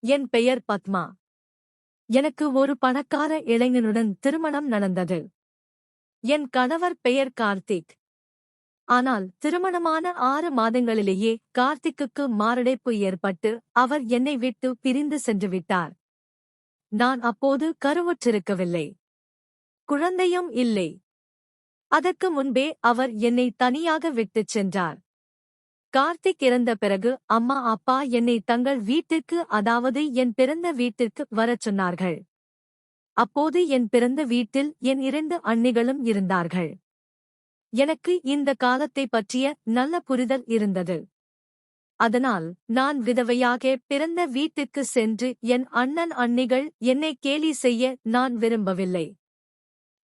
என் பெயர் பத்மா. எனக்கு ஒரு பணக்கார இளைஞனுடன் திருமணம் நடந்தது. என் கணவர் பெயர் கார்த்திக். ஆனால் திருமணமான 6 மாதங்களிலேயே கார்த்திக்குக்கு மாரடைப்பு ஏற்பட்டு அவர் என்னை விட்டு பிரிந்து சென்று விட்டார். நான் அப்போது கருவுற்றிருக்கவில்லை. குழந்தையும் இல்லை. அதற்கு முன்பே அவர் என்னை தனியாக விட்டுச் சென்றார். கார்த்திக் இறந்த பிறகு அம்மா அப்பா என்னை தங்கள் வீட்டிற்கு, அதாவது என் பிறந்த வீட்டிற்கு வரச் சொன்னார்கள். அப்போது என் பிறந்த வீட்டில் என் 2 அண்ணிகளும் இருந்தார்கள். எனக்கு இந்த காலத்தை பற்றிய நல்ல புரிதல் இருந்தது. அதனால் நான் விதவையாக பிறந்த வீட்டிற்கு சென்று என் அண்ணன் அண்ணிகள் என்னை கேலி செய்ய நான் விரும்பவில்லை.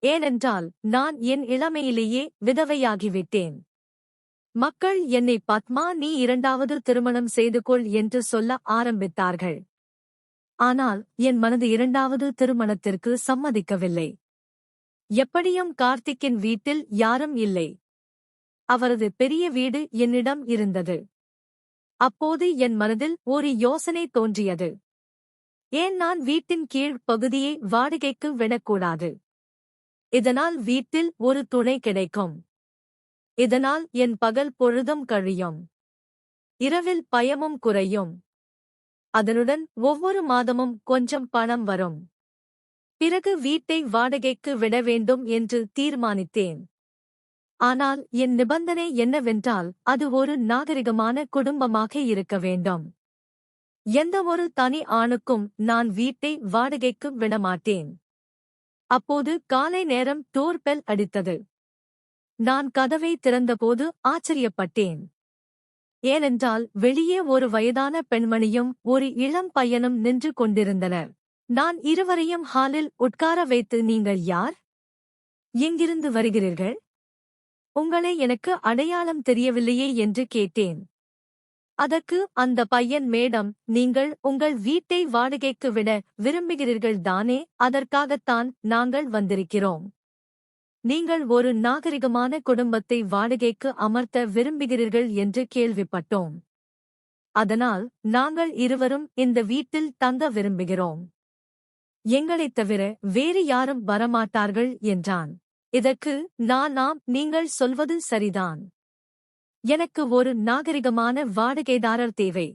ஏனென்றால் நான் என் இளமையிலேயே விதவையாகிவிட்டேன். மக்கள் என்னை பத்மா, நீ 2வது திருமணம் செய்து கொள் என்று சொல்ல ஆரம்பித்தார்கள். ஆனால் என் மனது 2வது திருமணத்திற்கு சம்மதிக்கவில்லை. எப்படியும் கார்த்திக்கின் வீட்டில் யாரும் இல்லை. அவரது பெரிய வீடு என்னிடம் இருந்தது. அப்போது என் மனதில் ஒரு யோசனை தோன்றியது. ஏன் நான் வீட்டின் கீழ் பகுதியை வாடகைக்கு விடக்கூடாது? இதனால் வீட்டில் ஒரு துணை கிடைக்கும். இதனால் என் பகல் பொழுதும் கழியும். இரவில் பயமும் குறையும். அதனுடன் ஒவ்வொரு மாதமும் கொஞ்சம் பணம் வரும். பிறகு வீட்டை வாடகைக்கு விட வேண்டும் என்று தீர்மானித்தேன். ஆனால் என் நிபந்தனை என்னவென்றால் அது ஒரு நாகரிகமான குடும்பமாக இருக்க வேண்டும். எந்தவொரு தனி ஆணுக்கும் நான் வீட்டை வாடகைக்கு விடமாட்டேன். அப்போது காலை நேரம் டோர் பெல் அடித்தது. நான் கதவை திறந்தபோது ஆச்சரியப்பட்டேன். ஏனென்றால் வெளியே ஒரு வயதான பெண்மணியும் ஒரு இளம் பையனும் நின்று கொண்டிருந்தனர். நான் இருவரையும் ஹாலில் உட்கார வைத்து, நீங்கள் யார்? எங்கிருந்து வருகிறீர்கள்? உங்களை எனக்கு அடையாளம் தெரியவில்லையே என்று கேட்டேன். அதற்கு அந்த பையன், மேடம், நீங்கள் உங்கள் வீட்டை வாடகைக்கு விட விரும்புகிறீர்கள் தானே? அதற்காகத்தான் நாங்கள் வந்திருக்கிறோம். நீங்கள் ஒரு நாகரிகமான குடும்பத்தை வாடகைக்கு அமர்த்த விரும்புகிறீர்கள் என்று கேள்விப்பட்டோம். அதனால் நாங்கள் இருவரும் இந்த வீட்டில் தங்க விரும்புகிறோம். எங்களைத் தவிர வேறு யாரும் வரமாட்டார்கள் என்றான். இதற்கு நான், ஆம், நீங்கள் சொல்வது சரிதான். எனக்கு ஒரு நாகரிகமான வாடகைதாரர் தேவை.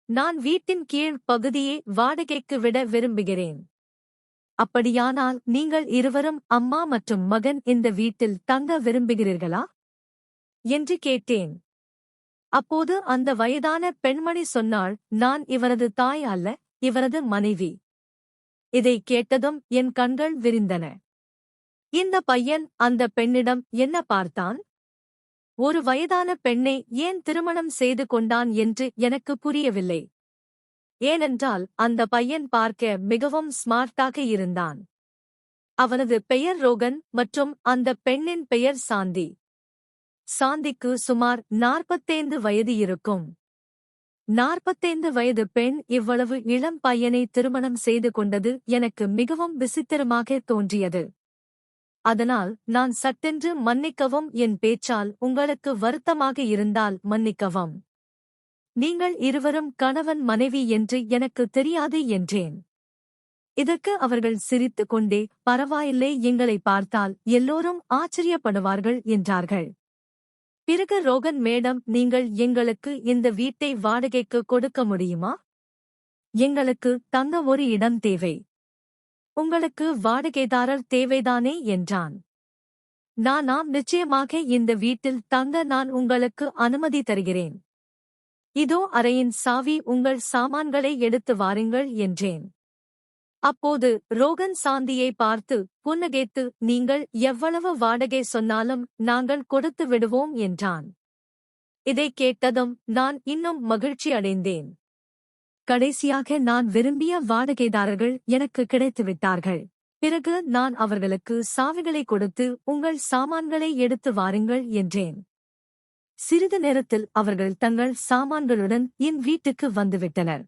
நான் வீட்டின் கீழ் பகுதியை வாடகைக்கு விட விரும்புகிறேன். அப்படியானால் நீங்கள் இருவரும், அம்மா மற்றும் மகன், இந்த வீட்டில் தங்க விரும்புகிறீர்களா என்று கேட்டேன். அப்போது அந்த வயதான பெண்மணி சொன்னாள், நான் இவரது தாய் அல்ல, இவரது மனைவி. இதை கேட்டதும் என் கண்கள் விரிந்தன. இந்த பையன் அந்த பெண்ணிடம் என்ன பார்த்தான்? ஒரு வயதான பெண்ணை ஏன் திருமணம் செய்து கொண்டான் என்று எனக்கு புரியவில்லை. ஏனென்றால் அந்த பையன் பார்க்க மிகவும் ஸ்மார்ட்டாக இருந்தான். அவனது பெயர் ரோகன் மற்றும் அந்த பெண்ணின் பெயர் சாந்தி. சாந்திக்கு சுமார் 45 வயது இருக்கும். 45 வயது பெண் இவ்வளவு இளம் பையனை திருமணம் செய்து கொண்டது எனக்கு மிகவும் விசித்திரமாக தோன்றியது. அதனால் நான் சட்டென்று, மன்னிக்கவும், என் பேச்சால் உங்களுக்கு வருத்தமாக இருந்தால் மன்னிக்கவும். நீங்கள் இருவரும் கணவன் மனைவி என்று எனக்கு தெரியாது என்றேன். இதற்கு அவர்கள் சிரித்துக் கொண்டே, பரவாயில்லை, எங்களை பார்த்தால் எல்லோரும் ஆச்சரியப்படுவார்கள் என்றார்கள். பிறகு ரோகன், மேடம், நீங்கள் எங்களுக்கு இந்த வீட்டை வாடகைக்கு கொடுக்க முடியுமா? எங்களுக்கு தங்க ஒரு இடம் தேவை. உங்களுக்கு வாடகைதாரர் தேவைதானே என்றான். நான், ஆம், நிச்சயமாக இந்த வீட்டில் தங்க நான் உங்களுக்கு அனுமதி தருகிறேன். இதோ அறையின் சாவி, உங்கள் சாமான்களை எடுத்து வாருங்கள் என்றேன். அப்போது ரோகன் சாந்தியை பார்த்து புன்னகைத்து, நீங்கள் எவ்வளவு வாடகை சொன்னாலும் நாங்கள் கொடுத்து விடுவோம் என்றான். இதைக் கேட்டதும் நான் இன்னும் மகிழ்ச்சி அடைந்தேன். கடைசியாக நான் விரும்பிய வாடகைதாரர்கள் எனக்கு கிடைத்துவிட்டார்கள். பிறகு நான் அவர்களுக்கு சாவிகளை கொடுத்து, உங்கள் சாமான்களை எடுத்து வாருங்கள் என்றேன். சிறிது நேரத்தில் அவர்கள் தங்கள் சாமான்களுடன் என் வீட்டுக்கு வந்துவிட்டனர்.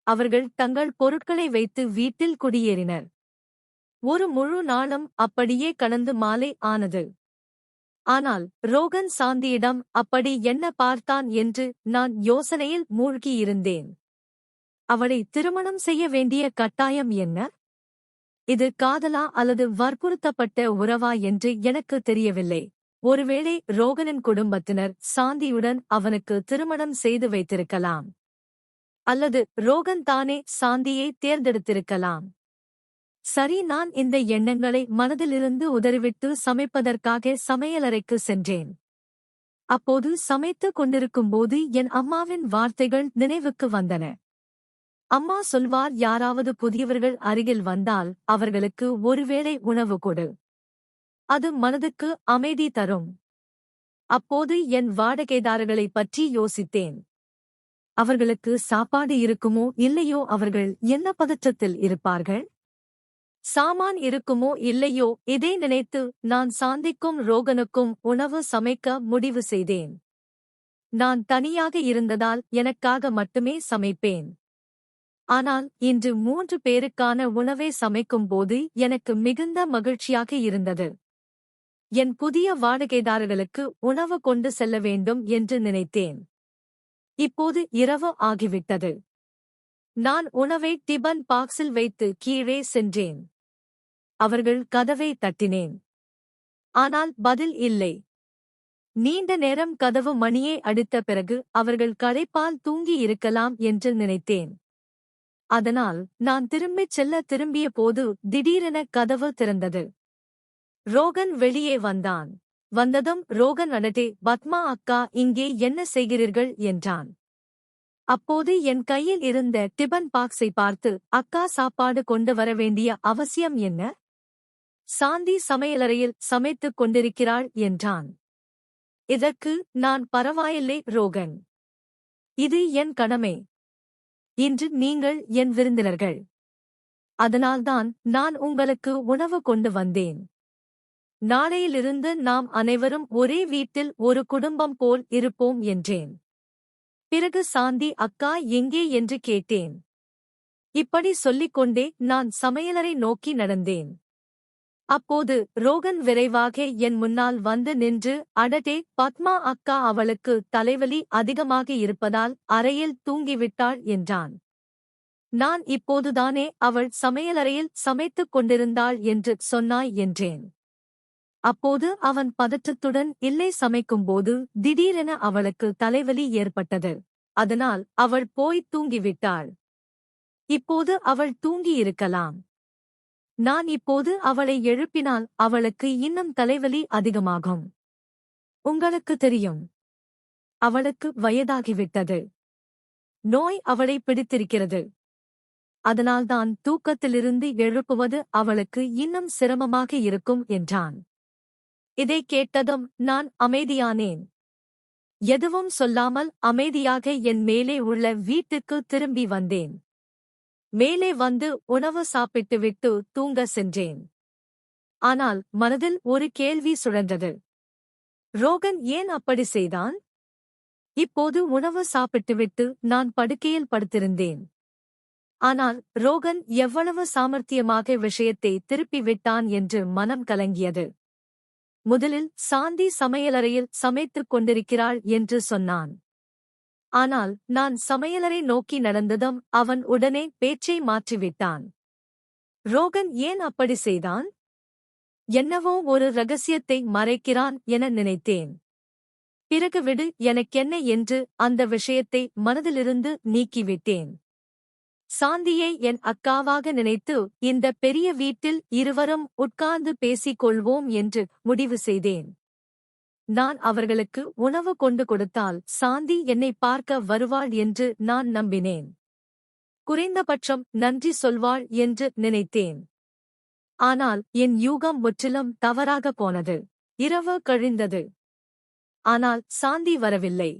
அவர்கள் தங்கள் பொருட்களை வைத்து வீட்டில் குடியேறினர். ஒரு முழு நாளும் அப்படியே கடந்து மாலை ஆனது. ஆனால் ரோகன் சாந்தியிடம் அப்படி என்ன பார்த்தான் என்று நான் யோசனையில் மூழ்கியிருந்தேன். அவளை திருமணம் செய்ய வேண்டிய கட்டாயம் என்ன? இது காதலா அல்லது வற்புறுத்தப்பட்ட உறவா என்று எனக்கு தெரியவில்லை. ஒருவேளை ரோகனின் குடும்பத்தினர் சாந்தியுடன் அவனுக்கு திருமணம் செய்து வைத்திருக்கலாம். அல்லது ரோகன் தானே சாந்தியை தேர்ந்தெடுத்திருக்கலாம். சரி, நான் இந்த எண்ணங்களை மனதிலிருந்து உதறிவிட்டு சமைப்பதற்காக சமையலறைக்கு சென்றேன். அப்போது சமைத்துக் கொண்டிருக்கும்போது என் அம்மாவின் வார்த்தைகள் நினைவுக்கு வந்தன. அம்மா சொல்வார், யாராவது புதியவர்கள் அருகில் வந்தால் அவர்களுக்கு ஒருவேளை உணவு கொடு. அது மனதுக்கு அமைதி தரும். அப்போது என் வாடகைதாரர்களைப் பற்றி யோசித்தேன். அவர்களுக்கு சாப்பாடு இருக்குமோ இல்லையோ, அவர்கள் என்ன பதற்றத்தில் இருப்பார்கள்? சாமான் இருக்குமோ இல்லையோ, இதை நினைத்து நான் சாந்திக்கும் ரோகனுக்கும் உணவு சமைக்க முடிவு செய்தேன். நான் தனியாக இருந்ததால் எனக்காக மட்டுமே சமைப்பேன். ஆனால் இன்று 3 பேருக்கான உணவை சமைக்கும்போது எனக்கு மிகுந்த மகிழ்ச்சியாக இருந்தது. என் புதிய வாடகைதாரர்களுக்கு உணவு கொண்டு செல்ல வேண்டும் என்று நினைத்தேன். இப்போது இரவு ஆகிவிட்டது. நான் உணவை டிபன் பாக்ஸில் வைத்து கீழே சென்றேன். அவர்கள் கதவை தட்டினேன். ஆனால் பதில் இல்லை. நீண்ட நேரம் கதவு மணியை அடித்த பிறகு அவர்கள் களைப்பால் தூங்கி இருக்கலாம் என்று நினைத்தேன். அதனால் நான் திரும்பிச் செல்ல திரும்பிய போது திடீரென கதவு திறந்தது. ரோகன் வெளியே வந்தான். வந்ததும் ரோகன், அடடே பத்மா அக்கா, இங்கே என்ன செய்கிறீர்கள் என்றான். அப்போது என் கையில் இருந்த டிபன் பாக்ஸை பார்த்து, அக்கா, சாப்பாடு கொண்டு வர வேண்டிய அவசியம் என்ன? சாந்தி சமையலறையில் சமைத்துக் கொண்டிருக்கிறாள் என்றான். இதற்கு நான், பரவாயில்லை ரோகன், இது என் கடமை. இன்று நீங்கள் என் விருந்தினர்கள். அதனால்தான் நான் உங்களுக்கு உணவு கொண்டு வந்தேன். நாளையிலிருந்து நாம் அனைவரும் ஒரே வீட்டில் ஒரு குடும்பம் போல் இருப்போம் என்றேன். பிறகு சாந்தி அக்கா எங்கே என்று கேட்டேன். இப்படி சொல்லிக்கொண்டே நான் சமையலறை நோக்கி நடந்தேன். அப்போது ரோகன் விரைவாக என் முன்னால் வந்து நின்று, அடடே பத்மா அக்கா, அவளுக்கு தலைவலி அதிகமாக இருப்பதால் அறையில் தூங்கிவிட்டாள் என்றான். நான், இப்போதுதானே அவள் சமையலறையில் சமைத்துக் கொண்டிருந்தாள் என்று சொன்னாய் என்றேன். அப்போது அவன் பதற்றத்துடன், இல்லை, சமைக்கும்போது திடீரென அவளுக்கு தலைவலி ஏற்பட்டது. அதனால் அவள் போய் தூங்கிவிட்டாள். இப்போது அவள் தூங்கியிருக்கலாம். நான் இப்போது அவளை எழுப்பினால் அவளுக்கு இன்னும் தலைவலி அதிகமாகும். உங்களுக்கு தெரியும், அவளுக்கு வயதாகிவிட்டது. நோய் அவளை பிடித்திருக்கிறது. அதனால்தான் தூக்கத்திலிருந்து எழுப்புவது அவளுக்கு இன்னும் சிரமமாக இருக்கும் என்றான். இதை கேட்டதும் நான் அமைதியானேன். எதுவும் சொல்லாமல் அமைதியாக என் மேலே உள்ள வீட்டுக்கு திரும்பி வந்தேன். மேலே வந்து உணவு சாப்பிட்டுவிட்டு தூங்க சென்றேன். ஆனால் மனதில் ஒரு கேள்வி சுழன்றது. ரோகன் ஏன் அப்படி செய்தான்? இப்போது உணவு சாப்பிட்டுவிட்டு நான் படுக்கையில் படுத்திருந்தேன். ஆனால் ரோகன் எவ்வளவு சாமர்த்தியமாக விஷயத்தை திருப்பி விட்டான் என்று மனம் கலங்கியது. முதலில் சாந்தி சமையலறையில் சமைத்துக் கொண்டிருக்கிறாள் என்று சொன்னான். ஆனால் நான் சமையலறை நோக்கி நடந்ததும் அவன் உடனே பேச்சை மாற்றிவிட்டான். ரோகன் ஏன் அப்படி செய்தான்? என்னவோ ஒரு ரகசியத்தை மறைக்கிறான் என நினைத்தேன். பிறகு விடு, எனக்கென்ன என்று அந்த விஷயத்தை மனதிலிருந்து நீக்கிவிட்டேன். சாந்தியை என் அக்காவாக நினைத்து இந்த பெரிய வீட்டில் இருவரும் உட்கார்ந்து பேசிக் கொள்வோம் என்று முடிவு செய்தேன். நான் அவர்களுக்கு உணவு கொண்டு கொடுத்தால் சாந்தி என்னை பார்க்க வருவாள் என்று நான் நம்பினேன். குறைந்தபட்சம் நன்றி சொல்வாள் என்று நினைத்தேன். ஆனால் என் யூகம் முற்றிலும் தவறாக போனது. இரவு கழிந்தது. ஆனால் சாந்தி வரவில்லை.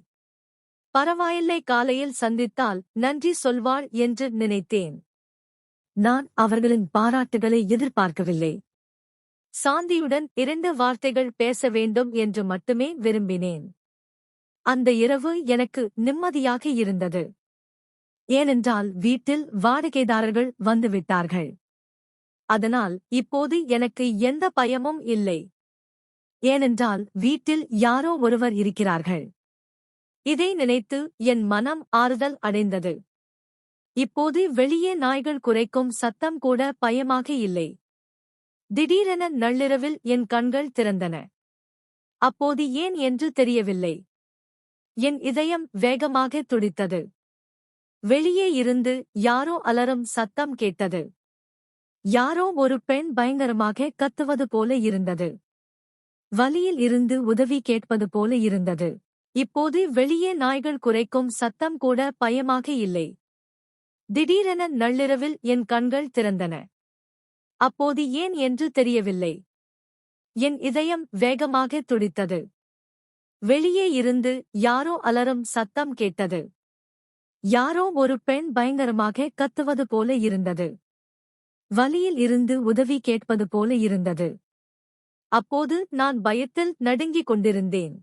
பரவாயில்லை, காலையில் சந்தித்தால் நன்றி சொல்வாள் என்று நினைத்தேன். நான் அவர்களின் பாராட்டுகளை எதிர்பார்க்கவில்லை. சாந்தியுடன் 2 வார்த்தைகள் பேச வேண்டும் என்று மட்டுமே விரும்பினேன். அந்த இரவு எனக்கு நிம்மதியாக இருந்தது. ஏனென்றால் வீட்டில் வாடகைதாரர்கள் வந்துவிட்டார்கள். அதனால் இப்போது எனக்கு எந்த பயமும் இல்லை. ஏனென்றால் வீட்டில் யாரோ ஒருவர் இருக்கிறார்கள். இதை நினைத்து என் மனம் ஆறுதல் அடைந்தது. இப்போது வெளியே நாய்கள் குரைக்கும் சத்தம் கூட பயமாக இல்லை. திடீரென நள்ளிரவில் என் கண்கள் திறந்தன. அப்போது ஏன் என்று தெரியவில்லை. என் இதயம் வேகமாக துடித்தது. வெளியே இருந்து யாரோ அலறும் சத்தம் கேட்டது. யாரோ ஒரு பெண் பயங்கரமாக கத்துவது போல இருந்தது. வலியில் இருந்து உதவி கேட்பது போல இருந்தது. இப்போது வெளியே நாய்கள் குரைக்கும் சத்தம் கூட பயமாக இல்லை. திடீரென நள்ளிரவில் என் கண்கள் திறந்தன. அப்போது ஏன் என்று தெரியவில்லை. என் இதயம் வேகமாக துடித்தது. வெளியே இருந்து யாரோ அலறும் சத்தம் கேட்டது. யாரோ ஒரு பெண் பயங்கரமாக கத்துவது போல இருந்தது. வலியில் இருந்து உதவி கேட்பது போல இருந்தது. அப்போது நான் பயத்தில் நடுங்கிக் கொண்டிருந்தேன்.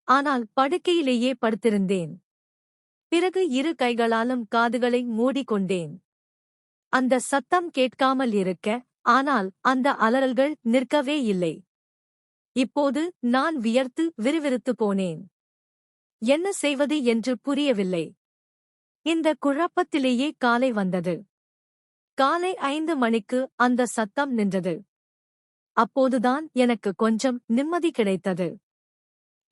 ஆனால் படுக்கையிலேயே படுத்திருந்தேன். பிறகு இரு கைகளாலும் காதுகளை மூடிக்கொண்டேன். அந்த சத்தம் கேட்காமல் இருக்க, ஆனால் அந்த அலறல்கள் நிற்கவே இல்லை. இப்போது நான் வியர்த்து விறுவிறுத்து போனேன். என்ன செய்வது என்று புரியவில்லை. இந்த குழப்பத்திலேயே காலை வந்தது. காலை 5 மணிக்கு அந்த சத்தம் நின்றது. அப்போதுதான் எனக்கு கொஞ்சம் நிம்மதி கிடைத்தது.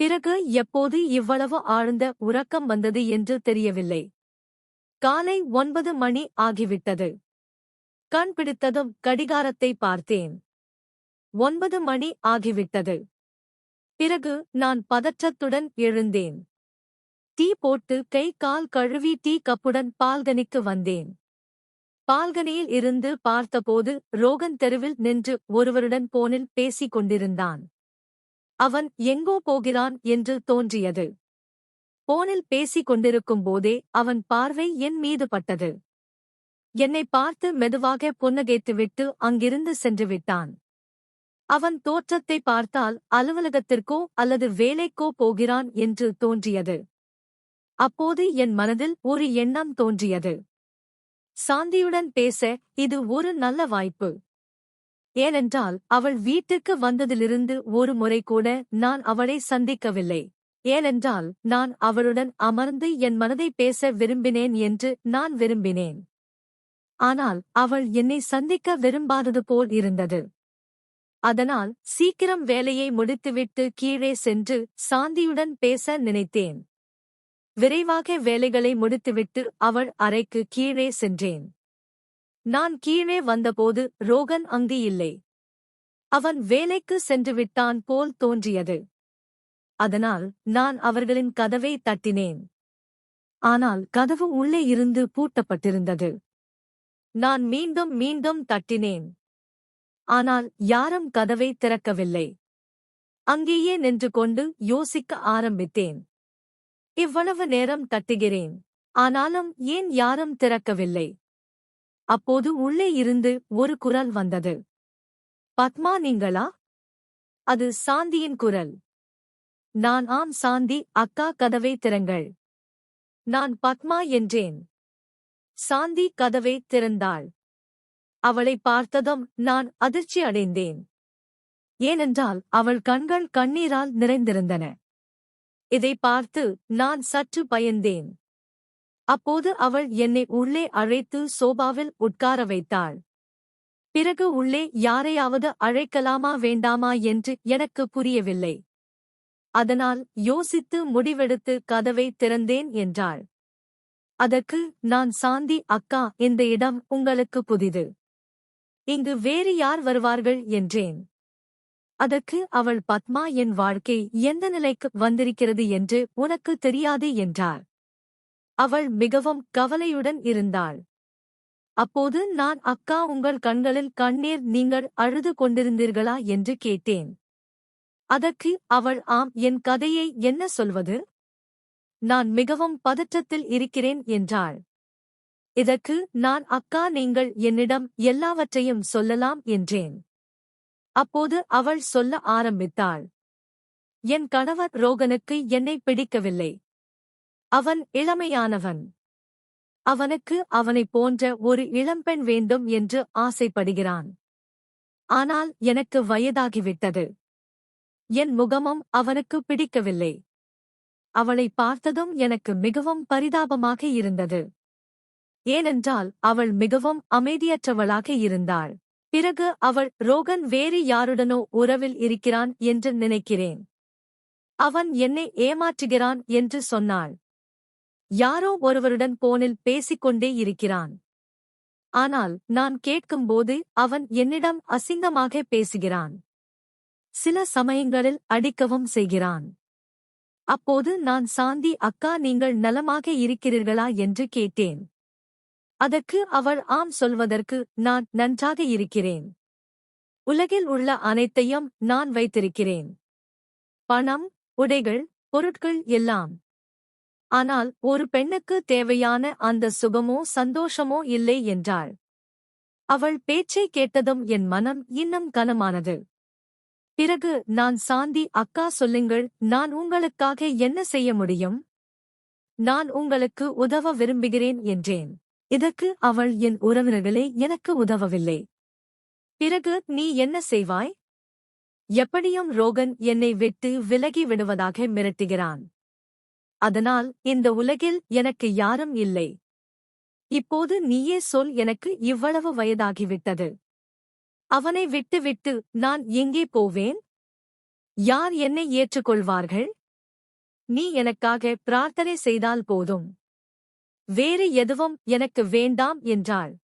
பிறகு எப்போது இவ்வளவு ஆழ்ந்த உறக்கம் வந்தது என்று தெரியவில்லை. காலை 9 மணி ஆகிவிட்டது. கண் பிடித்ததும் கடிகாரத்தை பார்த்தேன். 9 மணி ஆகிவிட்டது. பிறகு நான் பதற்றத்துடன் எழுந்தேன். டீ போட்டு கை கால் கழுவி டீ கப்புடன் பால்கனிக்கு வந்தேன். பால்கனியில் இருந்து பார்த்தபோது ரோகன் தெருவில் நின்று ஒருவருடன் போனில் பேசிக் கொண்டிருந்தான். அவன் எங்கோ போகிறான் என்று தோன்றியது. போனில் பேசிக் கொண்டிருக்கும் போதே அவன் பார்வை என் மீது பட்டது. என்னை பார்த்து மெதுவாக புன்னகைத்துவிட்டு அங்கிருந்து சென்று விட்டான். அவன் தோற்றத்தை பார்த்தால் அலுவலகத்திற்கோ அல்லது வேலைக்கோ போகிறான் என்று தோன்றியது. அப்போது என் மனதில் ஒரு எண்ணம் தோன்றியது. சாந்தியுடன் பேச இது ஒரு நல்ல வாய்ப்பு. ஏனென்றால் அவள் வீட்டுக்கு வந்ததிலிருந்து ஒரு முறை கூட நான் அவளை சந்திக்கவில்லை. ஏனென்றால் நான் அவளுடன் அமர்ந்து என் மனதை பேச விரும்பினேன் என்று நான் விரும்பினேன். ஆனால் அவள் என்னை சந்திக்க விரும்பாதது போல் இருந்தது. அதனால் சீக்கிரம் வேலையை முடித்துவிட்டு கீழே சென்று சாந்தியுடன் பேச நினைத்தேன். விரைவாக வேலைகளை முடித்துவிட்டு அவள் அறைக்கு கீழே சென்றேன். நான் கீழே வந்தபோது ரோகன் அங்கு இல்லை. அவன் வேலைக்கு சென்றுவிட்டான் போல் தோன்றியது. அதனால் நான் அவர்களின் கதவை தட்டினேன். ஆனால் கதவு உள்ளே இருந்து பூட்டப்பட்டிருந்தது. நான் மீண்டும் மீண்டும் தட்டினேன். ஆனால் யாரும் கதவை திறக்கவில்லை. அங்கேயே நின்று கொண்டு யோசிக்க ஆரம்பித்தேன். இவ்வளவு நேரம் தட்டுகிறேன். ஆனாலும் ஏன் யாரும் திறக்கவில்லை? அப்போது உள்ளே இருந்து ஒரு குரல் வந்தது. பத்மா, நீங்களா? அது சாந்தியின் குரல். நான் ஆம் சாந்தி அக்கா, கதவை திறங்கள். நான் பத்மா என்றேன். சாந்தி கதவை திறந்தாள். அவளை பார்த்ததும் நான் அதிர்ச்சி அடைந்தேன். ஏனென்றால் அவள் கண்கள் கண்ணீரால் நிறைந்திருந்தன. இதை பார்த்து நான் சற்று பயந்தேன். அப்போது அவள் என்னை உள்ளே அழைத்து சோபாவில் உட்கார வைத்தாள். பிறகு உள்ளே யாரையாவது அழைக்கலாமா வேண்டாமா என்று எனக்கு புரியவில்லை. அதனால் யோசித்து முடிவெடுத்து கதவை திறந்தேன் என்றாள். அதற்கு நான், சாந்தி அக்கா, இந்த இடம் உங்களுக்கு புதிது. இங்கு வேறு யார் வருவார்கள் என்றேன். அதற்கு அவள், பத்மா, என் வாழ்க்கை எந்த நிலைக்கு வந்திருக்கிறது என்று உனக்கு தெரியாது என்றார். அவள் மிகவும் கவலையுடன் இருந்தாள். அப்போது நான், அக்கா, உங்கள் கண்களில் கண்ணீர், நீங்கள் அழுது கொண்டிருந்தீர்களா என்று கேட்டேன். அதற்கு அவள், ஆம், என் கதையை என்ன சொல்வது? நான் மிகவும் பதற்றத்தில் இருக்கிறேன் என்றாள். இதற்கு நான், அக்கா, நீங்கள் என்னிடம் எல்லாவற்றையும் சொல்லலாம் என்றேன். அப்போது அவள் சொல்ல ஆரம்பித்தாள். என் கணவர் ரோகனுக்கு என்னை பிடிக்கவில்லை. அவன் இளமையானவன். அவனுக்கு அவனைப் போன்ற ஒரு இளம்பெண் வேண்டும் என்று ஆசைப்படுகிறான். ஆனால் எனக்கு வயதாகிவிட்டது. என் முகமும் அவனுக்கு பிடிக்கவில்லை. அவளை பார்த்ததும் எனக்கு மிகவும் பரிதாபமாக இருந்தது. ஏனென்றால் அவள் மிகவும் அமைதியற்றவளாக இருந்தாள். பிறகு அவள் ரோகன் வேறு யாருடனோ உறவில் இருக்கிறான் என்று நினைக்கிறேன். அவன் என்னை ஏமாற்றுகிறான் என்று சொன்னாள். யாரோ ஒருவருடன் போனில் பேசிக்கொண்டே இருக்கிறான். ஆனால் நான் கேட்கும்போது அவன் என்னிடம் அசிங்கமாக பேசுகிறான். சில சமயங்களில் அடிக்கவும் செய்கிறான். அப்போது நான் சாந்தி அக்கா நீங்கள் நலமாக இருக்கிறீர்களா என்று கேட்டேன். அதற்கு அவள் ஆம் சொல்வதற்கு நான் நன்றாக இருக்கிறேன். உலகில் உள்ள அனைத்தையும் நான் வைத்திருக்கிறேன். பணம், உடைகள், பொருட்கள் எல்லாம். ஆனால் ஒரு பெண்ணுக்கு தேவையான அந்த சுகமோ சந்தோஷமோ இல்லை என்றாள். அவள் பேச்சை கேட்டதும் என் மனம் இன்னும் கனமானது. பிறகு நான் சாந்தி அக்கா சொல்லுங்கள் நான் உங்களுக்காக என்ன செய்ய முடியும்? நான் உங்களுக்கு உதவ விரும்புகிறேன் என்றேன். இதற்கு அவள் என் உறவினர்களே எனக்கு உதவவில்லை. பிறகு நீ என்ன செய்வாய்? எப்படியும் ரோகன் என்னை விட்டு விலகி விடுவதாக மிரட்டுகிறான். அதனால் இந்த உலகில் எனக்கு யாரும் இல்லை. இப்போது நீயே சொல் எனக்கு இவ்வளவு வயதாகிவிட்டது. அவனை விட்டுவிட்டு நான் எங்கே போவேன்? யார் என்னை ஏற்றுக்கொள்வார்கள்? நீ எனக்காக பிரார்த்தனை செய்தால் போதும். வேறு எதுவும் எனக்கு வேண்டாம் என்றாள்.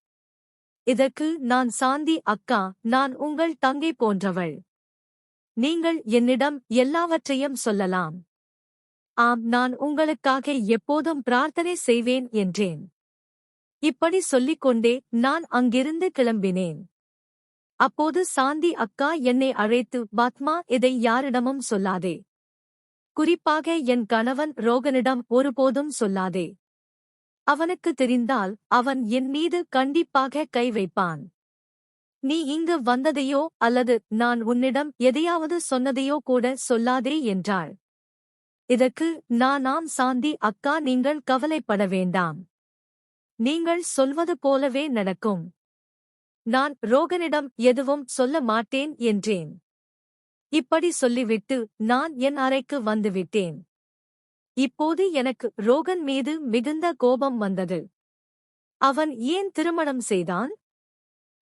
இதற்கு நான் சாந்தி அக்கா நான் உங்கள் தங்கை போன்றவள். நீங்கள் என்னிடம் எல்லாவற்றையும் சொல்லலாம். ஆம் நான் உங்களுக்காக எப்போதும் பிரார்த்தனை செய்வேன் என்றேன். இப்படி சொல்லிக்கொண்டே நான் அங்கிருந்து கிளம்பினேன். அப்போது சாந்தி அக்கா என்னை அழைத்து பாத்மா இதை யாரிடமும் சொல்லாதே. குறிப்பாக என் கணவன் ரோகனிடம் ஒருபோதும் சொல்லாதே. அவனுக்கு தெரிந்தால் அவன் என் மீது கண்டிப்பாக கை வைப்பான். நீ இங்கு வந்ததையோ அல்லது நான் உன்னிடம் எதையாவது சொன்னதையோ கூட சொல்லாதே என்றாள். இதற்கு நான் ஆம் சாந்தி அக்கா நீங்கள் கவலைப்பட வேண்டாம். நீங்கள் சொல்வது போலவே நடக்கும். நான் ரோகனிடம் எதுவும் சொல்ல மாட்டேன் என்றேன். இப்படி சொல்லிவிட்டு நான் என் அறைக்கு வந்துவிட்டேன். இப்போது எனக்கு ரோகன் மீது மிகுந்த கோபம் வந்தது. அவன் ஏன் திருமணம் செய்தான்?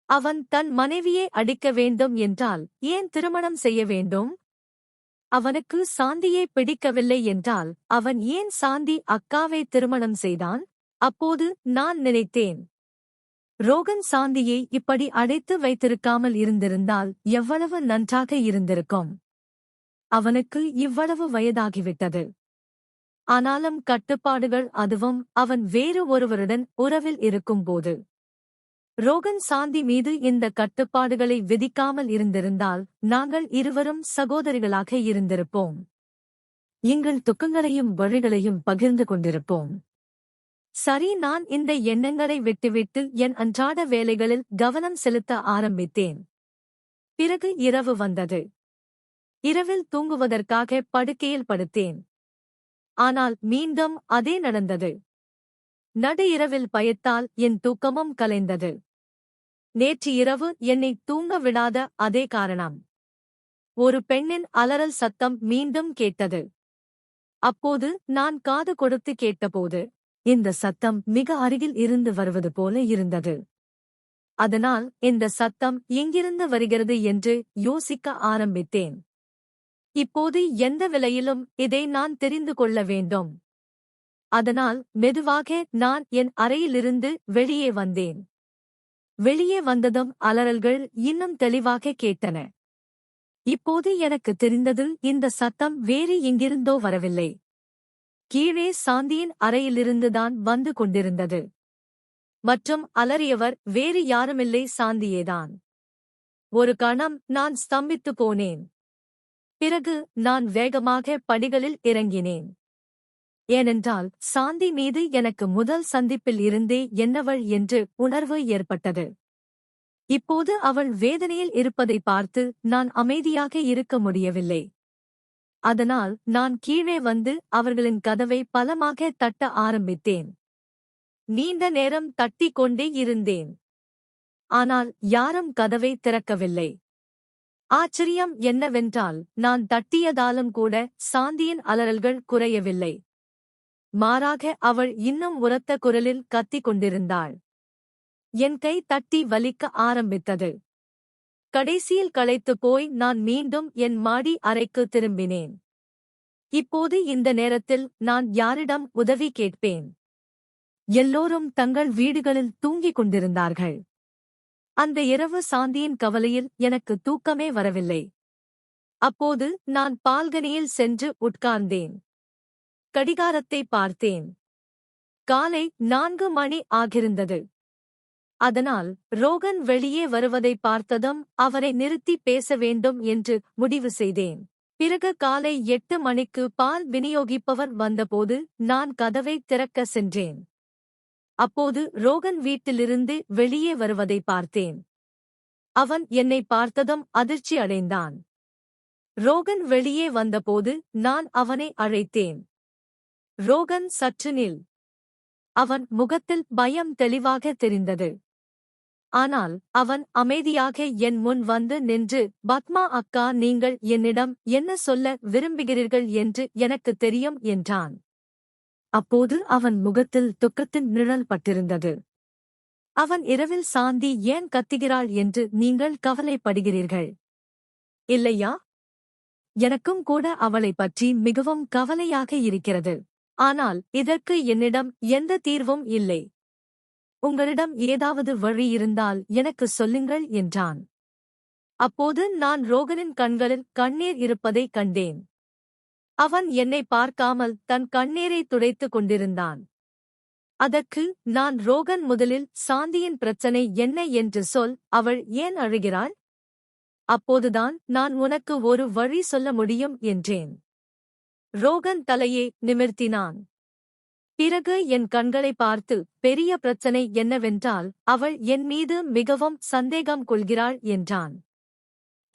அவன் தன் மனைவியை அடிக்க வேண்டும் என்றால் ஏன் திருமணம் செய்ய வேண்டும்? அவனுக்கு சாந்தியை பிடிக்கவில்லை என்றால் அவன் ஏன் சாந்தி அக்காவை திருமணம் செய்தான்? அப்போது நான் நினைத்தேன், ரோகன் சாந்தியை இப்படி அடைத்து வைத்திருக்காமல் இருந்திருந்தால் எவ்வளவு நன்றாக இருந்திருக்கும். அவனுக்கு இவ்வளவு வயதாகிவிட்டது. ஆனாலும் கட்டுப்பாடுகள், அதுவும் அவன் வேறு ஒருவருடன் உறவில் இருக்கும்போது. ரோகன் சாந்தி மீது இந்த கட்டுப்பாடுகளை விதிக்காமல் இருந்திருந்தால் நாங்கள் இருவரும் சகோதரிகளாக இருந்திருப்போம். எங்கள் துக்கங்களையும் வழிகளையும் பகிர்ந்து கொண்டிருப்போம். சரி, நான் இந்த எண்ணங்களை விட்டுவிட்டு என் அன்றாட வேலைகளில் கவனம் செலுத்த ஆரம்பித்தேன். பிறகு இரவு வந்தது. இரவில் தூங்குவதற்காக படுக்கையில் படுத்தேன். ஆனால் மீண்டும் அதே நடந்தது. நடு இரவில் பயத்தால் என் தூக்கமும் கலைந்தது. நேற்று இரவு என்னை தூங்க விடாத அதே காரணம். ஒரு பெண்ணின் அலறல் சத்தம் மீண்டும் கேட்டது. அப்போது நான் காது கொடுத்து கேட்டபோது இந்த சத்தம் மிக அருகில் இருந்து வருவது போல இருந்தது. அதனால் இந்த சத்தம் எங்கிருந்து வருகிறது என்று யோசிக்க ஆரம்பித்தேன். இப்போது எந்த விலையிலும் இதை நான் தெரிந்து கொள்ள வேண்டும். அதனால் மெதுவாக நான் என் அறையிலிருந்து வெளியே வந்தேன். வெளியே வந்ததும் அலறல்கள் இன்னும் தெளிவாக கேட்டன. இப்போது எனக்கு தெரிந்தது, இந்த சத்தம் வேறு எங்கிருந்தோ வரவில்லை. கீழே சாந்தியின் அறையிலிருந்துதான் வந்து கொண்டிருந்தது. மற்றும் அலறியவர் வேறு யாருமில்லை, சாந்தியேதான். ஒரு கணம் நான் ஸ்தம்பித்து போனேன். பிறகு நான் வேகமாக படிகளில் இறங்கினேன். ஏனென்றால் சாந்தி மீது எனக்கு முதல் சந்திப்பில் இருந்தே என்னவள் என்று உணர்வு ஏற்பட்டது. இப்போது அவள் வேதனையில் இருப்பதை பார்த்து நான் அமைதியாக இருக்க முடியவில்லை. அதனால் நான் கீழே வந்து அவர்களின் கதவை பலமாக தட்ட ஆரம்பித்தேன். நீண்ட நேரம் தட்டிக் கொண்டே இருந்தேன். ஆனால் யாரும் கதவை திறக்கவில்லை. ஆச்சரியம் என்னவென்றால் நான் தட்டியதாலும் கூட சாந்தியின் அலறல்கள் குறையவில்லை. மாறாக அவள் இன்னும் உரத்த குரலில் கத்திக் கொண்டிருந்தாள். என் கை தட்டி வலிக்க ஆரம்பித்தது. கடைசியில் களைத்துப் போய் நான் மீண்டும் என் மாடி அறைக்கு திரும்பினேன். இப்போது இந்த நேரத்தில் நான் யாரிடம் உதவி கேட்பேன்? எல்லோரும் தங்கள் வீடுகளில் தூங்கிக் கொண்டிருந்தார்கள். அந்த இரவு சாந்தியின் கவலையில் எனக்கு தூக்கமே வரவில்லை. அப்போது நான் பால்கனியில் சென்று உட்கார்ந்தேன். கடிகாரத்தை பார்த்தேன். காலை 4 மணி ஆகிருந்தது. அதனால் ரோகன் வெளியே வருவதை பார்த்ததும் அவரை நிறுத்தி பேச வேண்டும் என்று முடிவு செய்தேன். பிறகு காலை 8 மணிக்கு பால் விநியோகிப்பவர் வந்தபோது நான் கதவை திறக்க சென்றேன். அப்போது ரோகன் வீட்டிலிருந்து வெளியே வருவதை பார்த்தேன். அவன் என்னை பார்த்ததும் அதிர்ச்சி அடைந்தான். ரோகன் வெளியே வந்தபோது நான் அவனை அழைத்தேன். ரோகன், சற்று நில். அவன் முகத்தில் பயம் தெளிவாக தெரிந்தது. ஆனால் அவன் அமைதியாக என் முன் வந்து நின்று, பத்மா அக்கா, நீங்கள் என்னிடம் என்ன சொல்ல விரும்புகிறீர்கள் என்று எனக்குத் தெரியும் என்றான். அப்போது அவன் முகத்தில் துக்கத்தின் நிழல் பட்டிருந்தது. அவன் இரவில் சாந்தி ஏன் கத்துகிறாள் என்று நீங்கள் கவலைப்படுகிறீர்கள் இல்லையா? எனக்கும் கூட அவளைப் பற்றி மிகவும் கவலையாக இருக்கிறது. ஆனால் இதற்கு என்னிடம் எந்த தீர்வும் இல்லை. உங்களிடம் ஏதாவது வழி இருந்தால் எனக்கு சொல்லுங்கள் என்றான். அப்போது நான் ரோகனின் கண்களில் கண்ணீர் இருப்பதைக் கண்டேன். அவன் என்னை பார்க்காமல் தன் கண்ணீரை துடைத்துக் கொண்டிருந்தான். அதற்கு நான், ரோகன், முதலில் சாந்தியின் பிரச்சனை என்ன என்று சொல். அவள் ஏன் அழுகிறாள்? அப்போதுதான் நான் உனக்கு ஒரு வழி சொல்ல முடியும் என்றேன். ரோகன் தலையை நிமிர்த்தினான். பிறகு என் கண்களை பார்த்து, பெரிய பிரச்சனை என்னவென்றால் அவள் என் மீது மிகவும் சந்தேகம் கொள்கிறாள் என்றான்.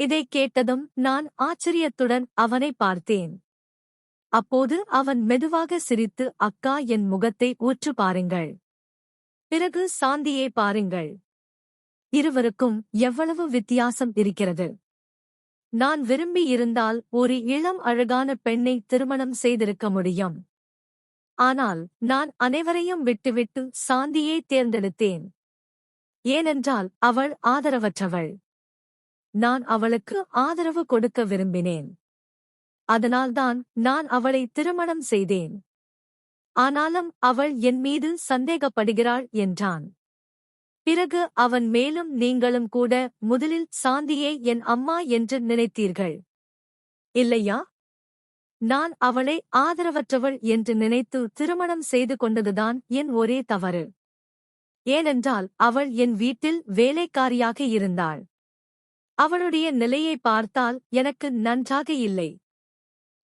இதைக் கேட்டதும் நான் ஆச்சரியத்துடன் அவனை பார்த்தேன். அப்போது அவன் மெதுவாக சிரித்து, அக்கா, என் முகத்தை உற்று பாருங்கள். பிறகு சாந்தியை பாருங்கள். இருவருக்கும் எவ்வளவு வித்தியாசம் இருக்கிறது. நான் விரும்பி இருந்தால் ஒரு இளம் அழகான பெண்ணை திருமணம் செய்திருக்க முடியும். ஆனால் நான் அனைவரையும் விட்டுவிட்டு சாந்தியை தேர்ந்தெடுத்தேன். ஏனென்றால் அவள் ஆதரவற்றவள். நான் அவளுக்கு ஆதரவு கொடுக்க விரும்பினேன். அதனால்தான் நான் அவளை திருமணம் செய்தேன். ஆனாலும் அவள் என் மீது சந்தேகப்படுகிறாள் என்றான். பிறகு அவன் மேலும், நீங்களும் கூட முதலில் சாந்தியை என் அம்மா என்று நினைத்தீர்கள் இல்லையா? நான் அவளை ஆதரவற்றவள் என்று நினைத்து திருமணம் செய்து கொண்டதுதான் என் ஒரே தவறு. ஏனென்றால் அவள் என் வீட்டில் வேலைக்காரியாக இருந்தாள். அவளுடைய நிலையை பார்த்தால் எனக்கு நன்றாக இல்லை.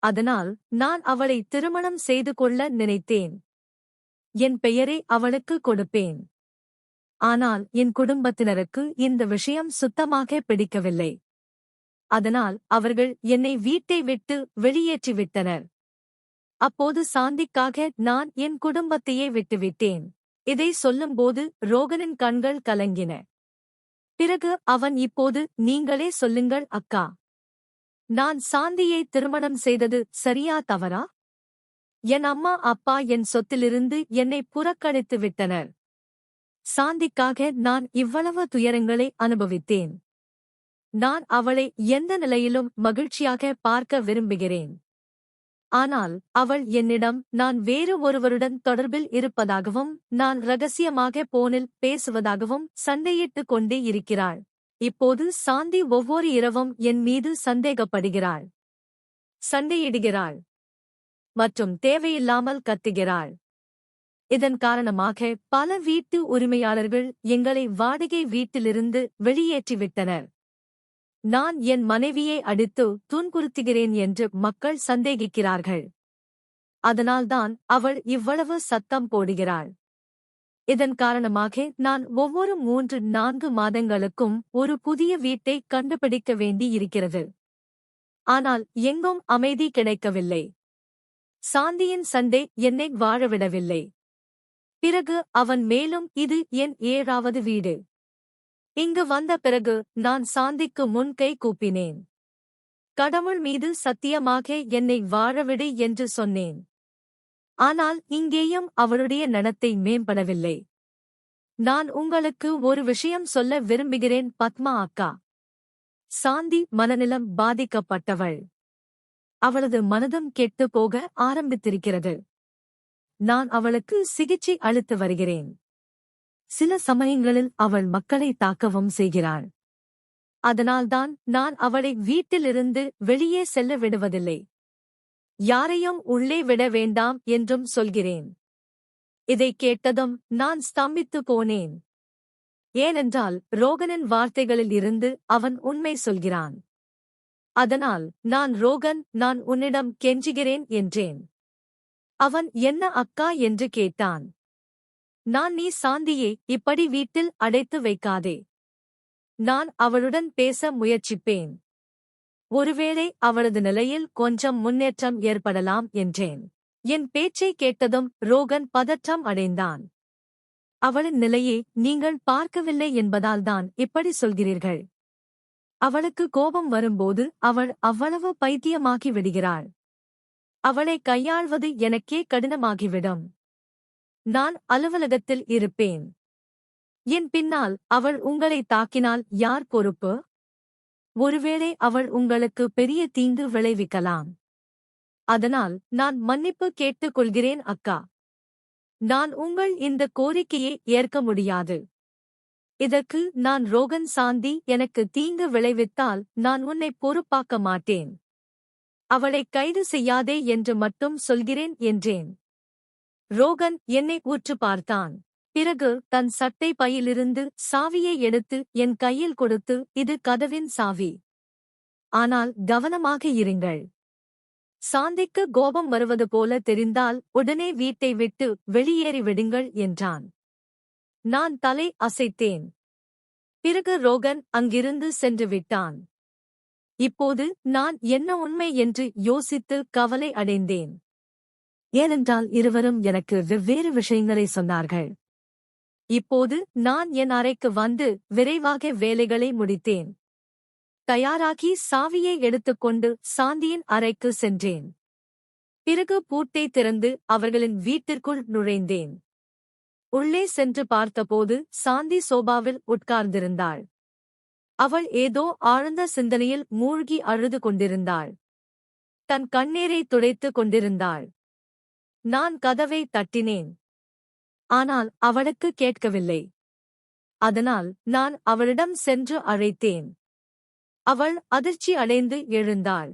அதனால் நான் அவளை திருமணம் செய்து கொள்ள நினைத்தேன். என் பெயரை அவளுக்கு கொடுப்பேன். ஆனால் என் குடும்பத்தினருக்கு இந்த விஷயம் சுத்தமாக பிடிக்கவில்லை. அதனால் அவர்கள் என்னை வீட்டை விட்டு வெளியேற்றிவிட்டனர். அப்போது சாந்திக்காக நான் என் குடும்பத்தையே விட்டுவிட்டேன். இதை சொல்லும்போது ரோகனின் கண்கள் கலங்கின. பிறகு அவன், இப்போது நீங்களே சொல்லுங்கள் அக்கா. நான் சாந்தியை திருமணம் செய்தது சரியா தவறா? என் அம்மா அப்பா என் சொத்திலிருந்து என்னை புறக்கணித்து விட்டனர். சாந்திக்காக நான் இவ்வளவு துயரங்களை அனுபவித்தேன். நான் அவளை எந்த நிலையிலும் மகிழ்ச்சியாக பார்க்க விரும்புகிறேன். ஆனால் அவள் என்னிடம் நான் வேறு ஒருவருடன் தொடர்பில் இருப்பதாகவும் நான் இரகசியமாக போனில் பேசுவதாகவும் சண்டையிட்டுக் கொண்டே இருக்கிறாள். இப்போது சாந்தி ஒவ்வொரு இரவும் என் மீது சந்தேகப்படுகிறாள், சண்டையிடுகிறாள் மற்றும் தேவையில்லாமல் கத்துகிறாள். இதன் காரணமாக பல வீட்டு உரிமையாளர்கள் எங்களை வாடகை வீட்டிலிருந்து வெளியேற்றிவிட்டனர். நான் என் மனைவியை அடித்து துன்புறுத்துகிறேன் என்று மக்கள் சந்தேகிக்கிறார்கள். அதனால்தான் அவள் இவ்வளவு சத்தம் போடுகிறாள். இதன் காரணமாக நான் ஒவ்வொரு 3-4 மாதங்களுக்கும் ஒரு புதிய வீட்டை கண்டுபிடிக்க வேண்டி இருக்கிறது. ஆனால் எங்கும் அமைதி கிடைக்கவில்லை. சாந்தியின் சண்டை என்னை வாழவிடவில்லை. பிறகு அவன் மேலும், இது என் 7வது வீடு. இங்கு வந்த பிறகு நான் சாந்திக்கு முன் கை கூப்பினேன். கடவுள் மீது சத்தியமாக என்னை வாழவிடு என்று சொன்னேன். ஆனால் இங்கேயும் அவளுடைய நடத்தை மேம்படவில்லை. நான் உங்களுக்கு ஒரு விஷயம் சொல்ல விரும்புகிறேன் பத்மா அக்கா. சாந்தி மனநிலம் பாதிக்கப்பட்டவள். அவளது மனதும் கெட்டுப் போக ஆரம்பித்திருக்கிறது. நான் அவளுக்கு சிகிச்சை அளித்து வருகிறேன். சில சமயங்களில் அவள் மக்களை தாக்கவும் செய்கிறாள். அதனால்தான் நான் அவளை வீட்டிலிருந்து வெளியே செல்ல விடுவதில்லை. யாரையும் உள்ளே விட வேண்டாம் என்றும் சொல்கிறேன். இதைக் கேட்டதும் நான் ஸ்தம்பித்து போனேன். ஏனென்றால் ரோகனின் வார்த்தைகளில் இருந்து அவன் உண்மை சொல்கிறான். அதனால் ரோகன், நான் உன்னிடம் கெஞ்சுகிறேன் என்றேன். அவன் என்ன அக்கா என்று கேட்டான். நீ சாந்தியை இப்படி வீட்டில் அடைத்து வைக்காதே. நான் அவளுடன் பேச முயற்சிப்பேன். ஒருவேளை அவளது நிலையில் கொஞ்சம் முன்னேற்றம் ஏற்படலாம் என்றேன். என் பேச்சை கேட்டதும் ரோகன் பதற்றம் அடைந்தான். அவளின் நிலையை நீங்கள் பார்க்கவில்லை என்பதால்தான் இப்படி சொல்கிறீர்கள். அவளுக்கு கோபம் வரும்போது அவள் அவ்வளவு பைத்தியமாகி விடுகிறாள். அவளை கையாள்வது எனக்கே கடினமாகிவிடும். நான் அலுவலகத்தில் இருப்பேன். என் பின்னால் அவள் உங்களை தாக்கினால் யார் பொறுப்பு? ஒருவேளை அவள் உங்களுக்கு பெரிய தீங்கு விளைவிக்கலாம். அதனால் நான் மன்னிப்பு கேட்டுக் கொள்கிறேன் அக்கா. நான் உங்கள் இந்த கோரிக்கையை ஏற்க முடியாது. இதற்கு ரோகன், சாந்தி எனக்கு தீங்கு விளைவித்தால் நான் உன்னை பொறுப்பாக்க மாட்டேன். அவளை கைது செய்யாதே என்று மட்டும் சொல்கிறேன் என்றேன். ரோகன் என்னை உற்று பார்த்தான். பிறகு தன் சட்டை பையிலிருந்து சாவியை எடுத்து என் கையில் கொடுத்து, இது கதவின் சாவி. ஆனால் கவனமாக இருங்கள். சாந்திக்கு கோபம் வருவது போல தெரிந்தால் உடனே வீட்டை விட்டு வெளியேறி விடுங்கள் என்றான். நான் தலை அசைத்தேன். பிறகு ரோகன் அங்கிருந்து சென்று விட்டான். இப்போது நான் என்ன உண்மை என்று யோசித்து கவலை அடைந்தேன். ஏனென்றால் இருவரும் எனக்கு வெவ்வேறு விஷயங்களை சொன்னார்கள். இப்போது நான் என் அறைக்கு வந்து விரைவாக வேலைகளை முடித்தேன். தயாராகி சாவியை எடுத்துக்கொண்டு சாந்தியின் அறைக்கு சென்றேன். பிறகு பூட்டை திறந்து அவர்களின் வீட்டிற்குள் நுழைந்தேன். உள்ளே சென்று பார்த்தபோது சாந்தி சோபாவில் உட்கார்ந்திருந்தாள். அவள் ஏதோ ஆழ்ந்த சிந்தனையில் மூழ்கி அழுது கொண்டிருந்தாள். தன் கண்ணீரை துடைத்துக் கொண்டிருந்தாள். நான் கதவை தட்டினேன். ஆனால் அவளுக்கு கேட்கவில்லை. அதனால் நான் அவளிடம் சென்று அழைத்தேன். அவள் அதிர்ச்சி அடைந்து எழுந்தாள்.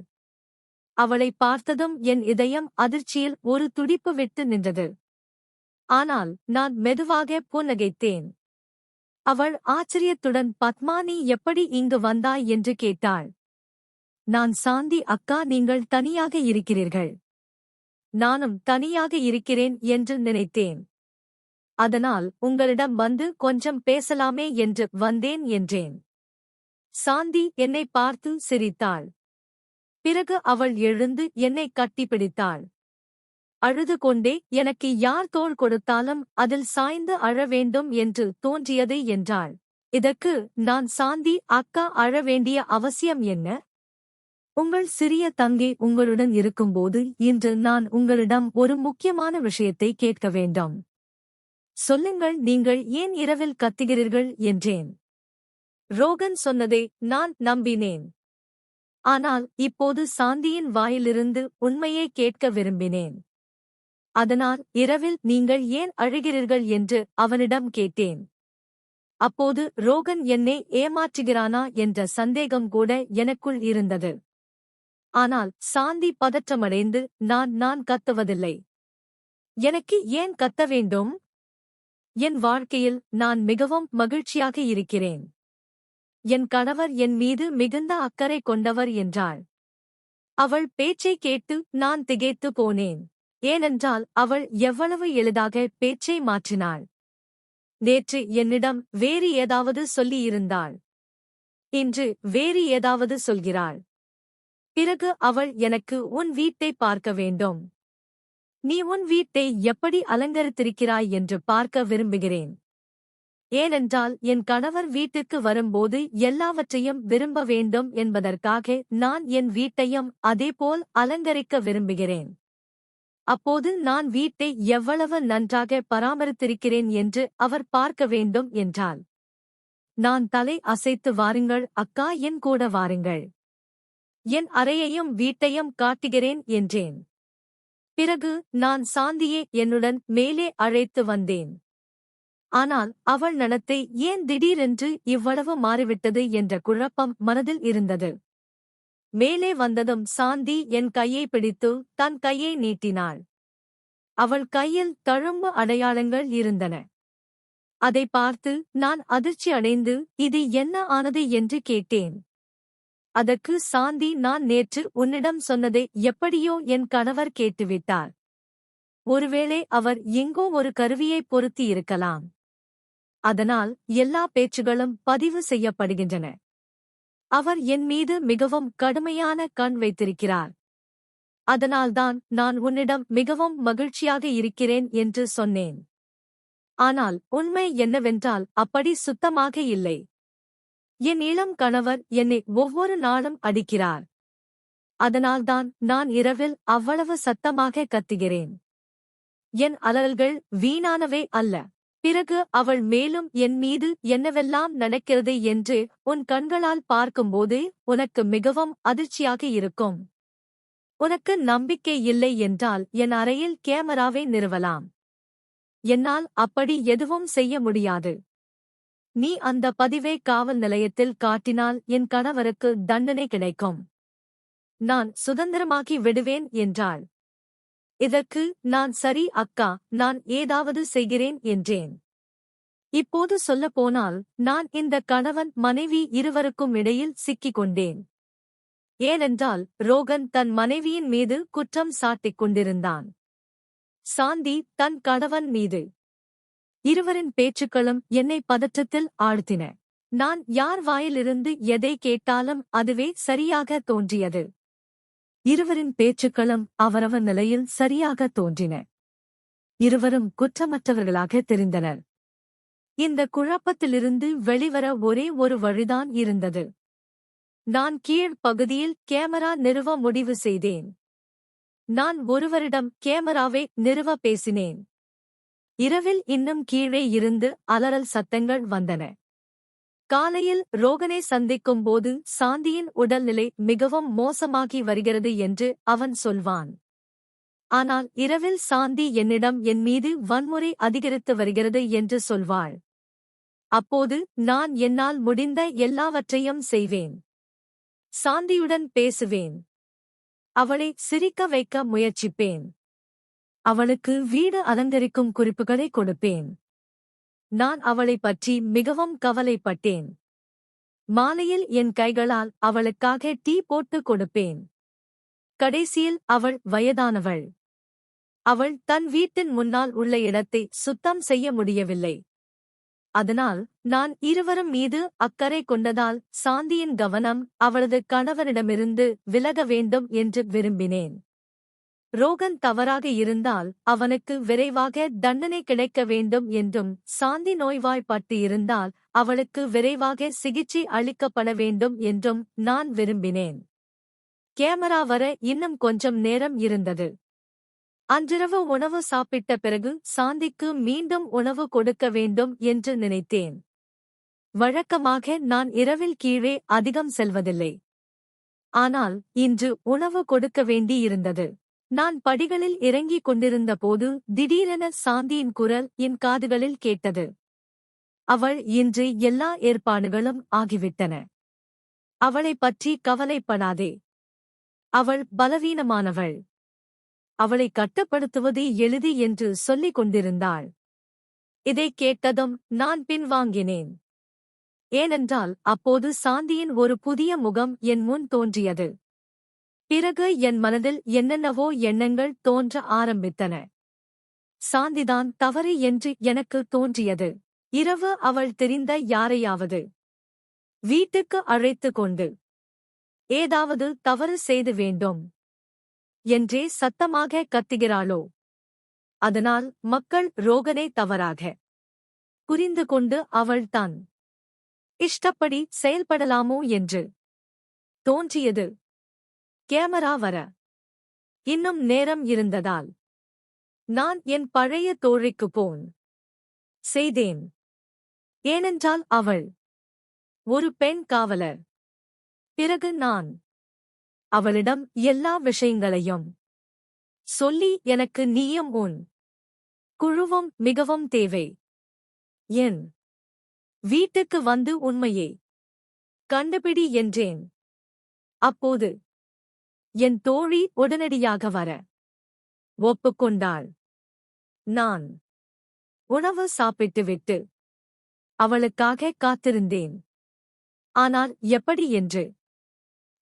அவளை பார்த்ததும் என் இதயம் அதிர்ச்சியில் ஒரு துடிப்பு விட்டு நின்றது. ஆனால் நான் மெதுவாக புன்னகைத்தேன். அவள் ஆச்சரியத்துடன், பத்மா, நீ எப்படி இங்கு வந்தாய் என்று கேட்டாள். நான், சாந்தி அக்கா, நீங்கள் தனியாக இருக்கிறீர்கள். நானும் தனியாக இருக்கிறேன் என்று நினைத்தேன். அதனால் உங்களிடம் வந்து கொஞ்சம் பேசலாமே என்று வந்தேன் என்றேன். சாந்தி என்னை பார்த்து சிரித்தாள். பிறகு அவள் எழுந்து என்னை கட்டிப்பிடித்தாள். அழுது கொண்டே, எனக்கு யார் தோள் கொடுத்தாலும் அதில் சாய்ந்து அழ வேண்டும் என்று தோன்றியது என்றாள். இதற்கு நான், சாந்தி அக்கா, அழ வேண்டிய அவசியம் என்ன? உங்கள் சிறிய தங்கை உங்களுடன் இருக்கும்போது இன்று நான் உங்களிடம் ஒரு முக்கியமான விஷயத்தை கேட்க வேண்டும். சொல்லுங்கள், நீங்கள் ஏன் இரவில் கத்துகிறீர்கள் என்றேன். ரோகன் சொன்னதை நான் நம்பினேன். ஆனால் இப்போது சாந்தியின் வாயிலிருந்து உண்மையை கேட்க விரும்பினேன். அதனால் இரவில் நீங்கள் ஏன் அழுகிறீர்கள் என்று அவனிடம் கேட்டேன். அப்போது ரோகன் என்னை ஏமாற்றுகிறானா என்ற சந்தேகம் கூட எனக்குள் இருந்தது. ஆனால் சாந்தி பதற்றமடைந்து, நான் கத்துவதில்லை. எனக்கு ஏன் கத்த வேண்டும்? என் வாழ்க்கையில் நான் மிகவும் மகிழ்ச்சியாக இருக்கிறேன். என் கணவர் என் மீது மிகுந்த அக்கறை கொண்டவர் என்றாள். அவள் பேச்சை கேட்டு நான் திகைத்து போனேன். ஏனென்றால் அவள் எவ்வளவு எளிதாக பேச்சை மாற்றினாள். நேற்று என்னிடம் வேறு ஏதாவது சொல்லியிருந்தாள். இன்று வேறு ஏதாவது சொல்கிறாள். பிறகு அவள் எனக்கு, உன் வீட்டை பார்க்க வேண்டும். நீ உன் வீட்டை எப்படி அலங்கரித்திருக்கிறாய் என்று பார்க்க விரும்புகிறேன். ஏனென்றால் என் கணவர் வீட்டுக்கு வரும்போது எல்லாவற்றையும் விரும்ப வேண்டும் என்பதற்காக நான் என் வீட்டையும் அதேபோல் அலங்கரிக்க விரும்புகிறேன். அப்போது நான் வீட்டை எவ்வளவு நன்றாக பராமரித்திருக்கிறேன் என்று அவர் பார்க்க வேண்டும் என்றாள். நான் தலை அசைத்து, வாருங்கள் அக்கா, என் கூட வாருங்கள், என் அறையையும் வீட்டையும் காட்டுகிறேன் என்றேன். பிறகு நான் சாந்தியை என்னுடன் மேலே அழைத்து வந்தேன். ஆனால் அவள் நடத்தை ஏன் திடீரென்று இவ்வளவு மாறிவிட்டது என்ற குழப்பம் மனதில் இருந்தது. மேலே வந்ததும் சாந்தி என் கையை பிடித்து தன் கையை நீட்டினாள். அவள் கையில் தழும்பு அடையாளங்கள் இருந்தன. அதை பார்த்து நான் அதிர்ச்சி அடைந்து, இது என்ன ஆனது என்று கேட்டேன். அதற்கு சாந்தி, நான் நேற்று உன்னிடம் சொன்னதை எப்படியோ என் கணவர் கேட்டுவிட்டார். ஒருவேளை அவர் எங்கோ ஒரு கருவியை பொருத்தி இருக்கலாம். அதனால் எல்லா பேச்சுகளும் பதிவு செய்யப்படுகின்றன. அவர் என் மீது மிகவும் கடுமையான கண் வைத்திருக்கிறார். அதனால்தான் நான் உன்னிடம் மிகவும் மகிழ்ச்சியாக இருக்கிறேன் என்று சொன்னேன். ஆனால் உண்மை என்னவென்றால் அப்படி சுத்தமாக இல்லை. என் இளம் கணவர் என்னை ஒவ்வொரு நாளும் அடிக்கிறார். அதனால்தான் நான் இரவில் அவ்வளவு சத்தமாக கத்துகிறேன். என் அலறல்கள் வீணானவே அல்ல. பிறகு அவள் மேலும், என் மீது என்னவெல்லாம் நடக்கிறது என்று உன் கண்களால் பார்க்கும்போது உனக்கு மிகவும் அதிர்ச்சியாக இருக்கும். உனக்கு நம்பிக்கை இல்லை என்றால் என் அறையில் கேமராவை நிறுவலாம். என்னால் அப்படி எதுவும் செய்ய முடியாது. நீ அந்த பதிவை காவல் நிலையத்தில் காட்டினால் என் கணவருக்கு தண்டனை கிடைக்கும். நான் சுதந்திரமாகி விடுவேன் என்றாள். இதற்கு நான், சரி அக்கா, நான் ஏதாவது செய்கிறேன் என்றேன். இப்போது சொல்லப்போனால் நான் இந்த கணவன் மனைவி இருவருக்கும் இடையில் சிக்கிக் கொண்டேன். ஏனென்றால் ரோகன் தன் மனைவியின் மீது குற்றம் சாட்டிக் கொண்டிருந்தான், சாந்தி தன் கணவன் மீது. இருவரின் பேச்சுக்களும் என்னை பதற்றத்தில் ஆழ்த்தின. நான் யார் வாயிலிருந்து எதை கேட்டாலும் அதுவே சரியாக தோன்றியது. இருவரின் பேச்சுக்களும் அவரவர் நிலையில் சரியாக தோன்றின. இருவரும் குற்றமற்றவர்களாக தெரிந்தனர். இந்த குழப்பத்திலிருந்து வெளிவர ஒரே ஒரு வழிதான் இருந்தது. நான் கீழ் பகுதியில் கேமரா நிறுவ முடிவு செய்தேன். நான் ஒருவரிடம் கேமராவை நிறுவ பேசினேன். இரவில் இன்னும் கீழே இருந்து அலறல் சத்தங்கள் வந்தன. காலையில் ரோகனை சந்திக்கும் போது சாந்தியின் உடல்நிலை மிகவும் மோசமாகி வருகிறது என்று அவன் சொல்வான். ஆனால் இரவில் சாந்தி என்னிடம் என் மீது வன்முறை அதிகரித்து வருகிறது என்று சொல்வாள். அப்போது நான் என்னால் முடிந்த எல்லாவற்றையும் செய்வேன். சாந்தியுடன் பேசுவேன். அவளை சிரிக்க வைக்க முயற்சிப்பேன். அவளுக்கு வீடு அலங்கரிக்கும் குறிப்புகளை கொடுப்பேன். நான் அவளைப் பற்றி மிகவும் கவலைப்பட்டேன். மாலையில் என் கைகளால் அவளுக்காக டீ போட்டு கொடுப்பேன். கடைசியில் அவள் வயதானவள். அவள் தன் வீட்டின் முன்னால் உள்ள இடத்தை சுத்தம் செய்ய முடியவில்லை. அதனால் நான் இருவரும் மீது அக்கறை கொண்டதால் சாந்தியின் கவனம் அவளது கணவரிடமிருந்து விலக வேண்டும் என்று விரும்பினேன். ரோகன் தவறாக இருந்தால் அவனுக்கு விரைவாக தண்டனை கிடைக்க வேண்டும் என்றும், சாந்தி நோய்வாய்ப்பட்டு இருந்தால் அவளுக்கு விரைவாக சிகிச்சை அளிக்கப்பட வேண்டும் என்றும் நான் விரும்பினேன். கேமரா வர இன்னும் கொஞ்சம் நேரம் இருந்தது. அன்றிரவு உணவு சாப்பிட்ட பிறகு சாந்திக்கு மீண்டும் உணவு கொடுக்க வேண்டும் என்று நினைத்தேன். வழக்கமாக நான் இரவில் கீழே அதிகம் செல்வதில்லை. ஆனால் இன்று உணவு கொடுக்க வேண்டியிருந்தது. நான் படிகளில் இறங்கிக் கொண்டிருந்த போது திடீரென சாந்தியின் குரல் என் காதுகளில் கேட்டது. அவள், இன்று எல்லா ஏற்பாடுகளும் ஆகிவிட்டன. அவளைப் பற்றி கவலைப்படாதே. அவள் பலவீனமானவள். அவளை கட்டுப்படுத்துவது எளிது என்று சொல்லிக் கொண்டிருந்தாள். இதைக் கேட்டதும் நான் பின்வாங்கினேன். ஏனென்றால் அப்போது சாந்தியின் ஒரு புதிய முகம் என் முன் தோன்றியது. பிறகு என் மனதில் என்னென்னவோ எண்ணங்கள் தோன்ற ஆரம்பித்தன. சாந்திதான் தவறு என்று எனக்கு தோன்றியது. இரவு அவள் தெரிந்த யாரையாவது வீட்டுக்கு அழைத்து கொண்டு ஏதாவது தவறு செய்து வேண்டும் என்றே சத்தமாக கத்துகிறாளோ? அதனால் மக்கள் ரோகனை தவறாக புரிந்து கொண்டு அவள் தான் இஷ்டப்படி செயல்படலாமோ என்று தோன்றியது. கேமரா வர இன்னும் நேரம் இருந்ததால் நான் என் பழைய தோழிக்கு போன் செய்தேன். ஏனென்றால் அவள் ஒரு பெண் காவலர். பிறகு நான் அவளிடம் எல்லா விஷயங்களையும் சொல்லி எனக்கு நீயும் உன் குழுவும் மிகவும் தேவை. என் வீட்டுக்கு வந்து உண்மையை கண்டுபிடி என்றேன். அப்போது என் தோழி உடனடியாக வர ஒப்புக்கொண்டாள். நான் உணவு சாப்பிட்டுவிட்டு அவளுக்காக காத்திருந்தேன். ஆனால் எப்படி என்று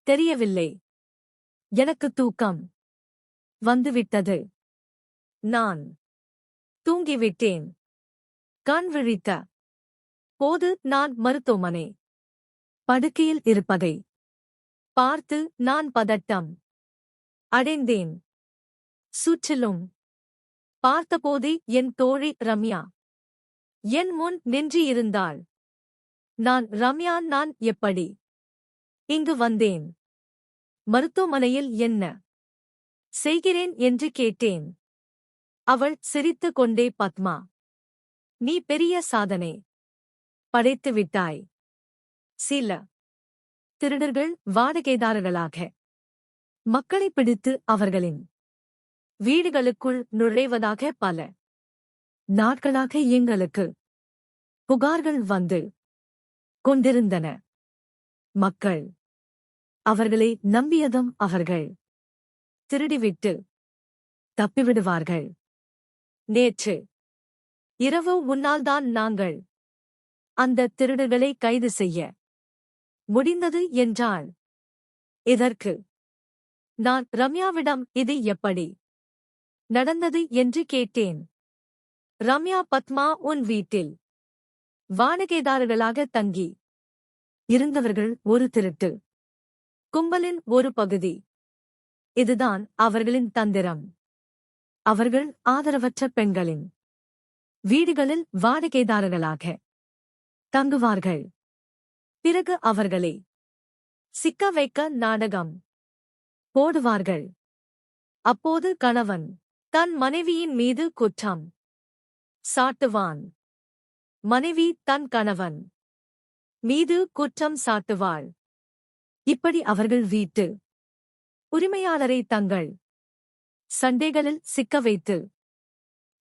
தெரியவில்லை. எனக்கு தூக்கம் வந்துவிட்டது. நான் தூங்கிவிட்டேன். கண் விழித்த போது நான் மருத்துவமனை படுக்கையில் இருப்பதை பார்த்து நான் பதட்டம் அடைந்தேன். சுற்றிலும் பார்த்தபோது என் தோழி ரம்யா என் முன் நின்றிருந்தாள். ரம்யா, நான் எப்படி இங்கு வந்தேன்? மருத்துவமனையில் என்ன செய்கிறேன் என்று கேட்டேன். அவள் சிரித்துக் கொண்டே, பத்மா, நீ பெரிய சாதனை படைத்து விட்டாய். சில திருடர்கள் வாடகைதாரர்களாக மக்களை பிடித்து அவர்களின் வீடுகளுக்குள் நுழைவதாக பல நாட்களாக எங்களுக்கு புகார்கள் வந்து கொண்டிருந்தன. மக்கள் அவர்களை நம்பியதும் அவர்கள் திருடிவிட்டு தப்பிவிடுவார்கள். நேற்று இரவு முன்னால்தான் நாங்கள் அந்த திருடர்களை கைது செய்ய முடிந்தது என்றாள். இதற்கு நான் ரம்யாவிடம் இது எப்படி நடந்தது என்று கேட்டேன். ரம்யா, பத்மா, உன் வீட்டில் வாடகைதாரர்களாக தங்கி இருந்தவர்கள் ஒரு திருட்டு கும்பலின் ஒரு பகுதி. இதுதான் அவர்களின் தந்திரம். அவர்கள் ஆதரவற்ற பெண்களின் வீடுகளில் வாடகைதாரர்களாக தங்குவார்கள். பிறகு அவர்களை சிக்க வைக்க நாடகம் போடுவார்கள். அப்போது கணவன் தன் மனைவியின் மீது குற்றம் சாட்டுவான். மனைவி தன் கணவன் மீது குற்றம் சாட்டுவாள். இப்படி அவர்கள் வீட்டு உரிமையாளரை தங்கள் சண்டைகளில் சிக்க வைத்து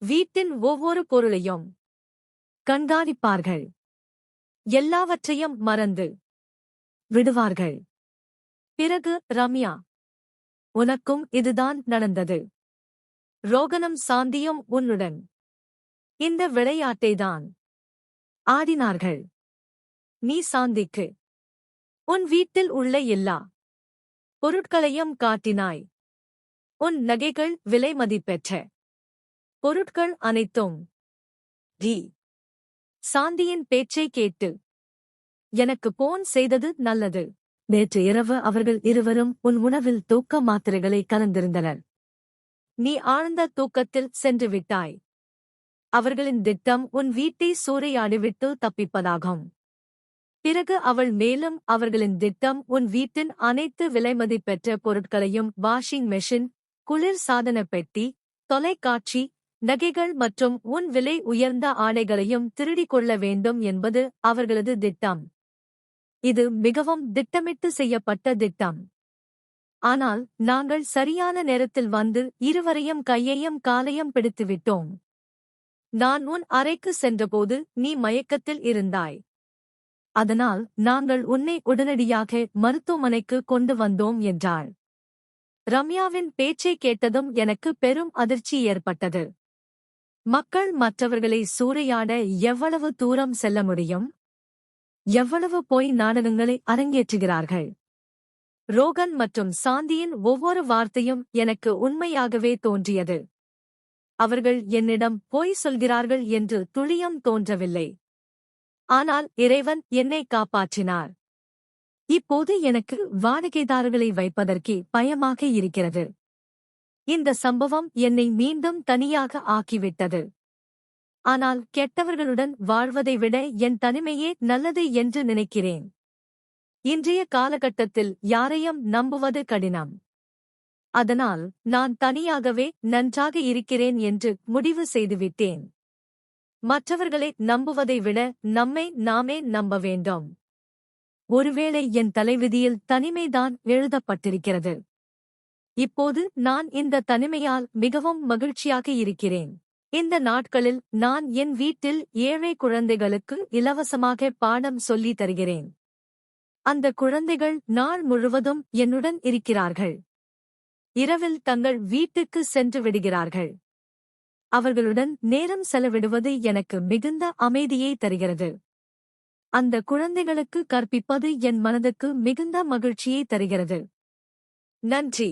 வீட்டின் ஒவ்வொரு பொருளையும் கண்காணிப்பார்கள். எல்லாவற்றையும் மறந்து விடுவார்கள். பிறகு ரம்யா, உனக்கும் இதுதான் நடந்தது. ரோகனும் சாந்தியும் உன்னுடன் இந்த விளையாட்டைதான் ஆடினார்கள். நீ சாந்திக்கு உன் வீட்டில் உள்ள எல்லா பொருட்களையும் காட்டினாய். உன் நகைகள், விலை மதிப்பெற்ற பொருட்கள் அனைத்தும். டி சாந்தியின் பேச்சை கேட்டு எனக்கு போன் செய்தது நல்லது. நேற்று இரவு அவர்கள் இருவரும் உன் உணவில் தூக்க மாத்திரைகளை கலந்திருந்தனர். நீ ஆழ்ந்த தூக்கத்தில் சென்று விட்டாய். அவர்களின் திட்டம் உன் வீட்டை சூறையாடிவிட்டு தப்பிப்பதாகும். பிறகு அவள் மேலும் அவர்களின் திட்டம் உன் வீட்டின் அனைத்து விலைமதிப்பெற்ற பொருட்களையும், வாஷிங் மெஷின், குளிர் சாதன பெட்டி, தொலைக்காட்சி, நகைகள் மற்றும் உன் விலை உயர்ந்த ஆடைகளையும் திருடிக் கொள்ள வேண்டும் என்பது அவர்களது திட்டம். இது மிகவும் திட்டமிட்டு செய்யப்பட்ட திட்டம். ஆனால் நாங்கள் சரியான நேரத்தில் வந்து இருவரையும் கையையும் காலையும் பிடித்துவிட்டோம். நான் உன் அறைக்கு சென்றபோது நீ மயக்கத்தில் இருந்தாய். அதனால் நாங்கள் உன்னை உடனடியாக மருத்துவமனைக்கு கொண்டு வந்தோம் என்றாள். ரம்யாவின் பேச்சை கேட்டதும் எனக்கு பெரும் அதிர்ச்சி ஏற்பட்டது. மக்கள் மற்றவர்களை சூறையாட எவ்வளவு தூரம் செல்ல முடியும்? எவ்வளவு பொய் நாடகங்களை அரங்கேற்றுகிறார்கள்? ரோகன் மற்றும் சாந்தியின் ஒவ்வொரு வார்த்தையும் எனக்கு உண்மையாகவே தோன்றியது. அவர்கள் என்னிடம் பொய் சொல்கிறார்கள் என்று துளியும் தோன்றவில்லை. ஆனால் இறைவன் என்னை காப்பாற்றினார். இப்போது எனக்கு வாடகைதாரர்களை வைப்பதற்கே பயமாக இருக்கிறது. இந்த சம்பவம் என்னை மீண்டும் தனியாக ஆக்கிவிட்டது. ஆனால் கெட்டவர்களுடன் வாழ்வதை விட என் தனிமையே நல்லது என்று நினைக்கிறேன். இன்றைய காலகட்டத்தில் யாரையும் நம்புவது கடினம். அதனால் நான் தனியாகவே நன்றாக இருக்கிறேன் என்று முடிவு செய்துவிட்டேன். மற்றவர்களை நம்புவதை விட நம்மை நாமே நம்ப வேண்டும். ஒருவேளை என் தலைவிதியில் தனிமைதான் எழுதப்பட்டிருக்கிறது. இப்போது நான் இந்த தனிமையால் மிகவும் மகிழ்ச்சியாக இருக்கிறேன். இந்த நாட்களில் நான் என் வீட்டில் ஏழை குழந்தைகளுக்கு இலவசமாக பாடம் சொல்லித் தருகிறேன். அந்த குழந்தைகள் நாள் முழுவதும் என்னுடன் இருக்கிறார்கள். இரவில் தங்கள் வீட்டுக்கு சென்று விடுகிறார்கள். அவர்களுடன் நேரம் செலவிடுவது எனக்கு மிகுந்த அமைதியை தருகிறது. அந்த குழந்தைகளுக்கு கற்பிப்பது என் மனதுக்கு மிகுந்த மகிழ்ச்சியை தருகிறது. நன்றி.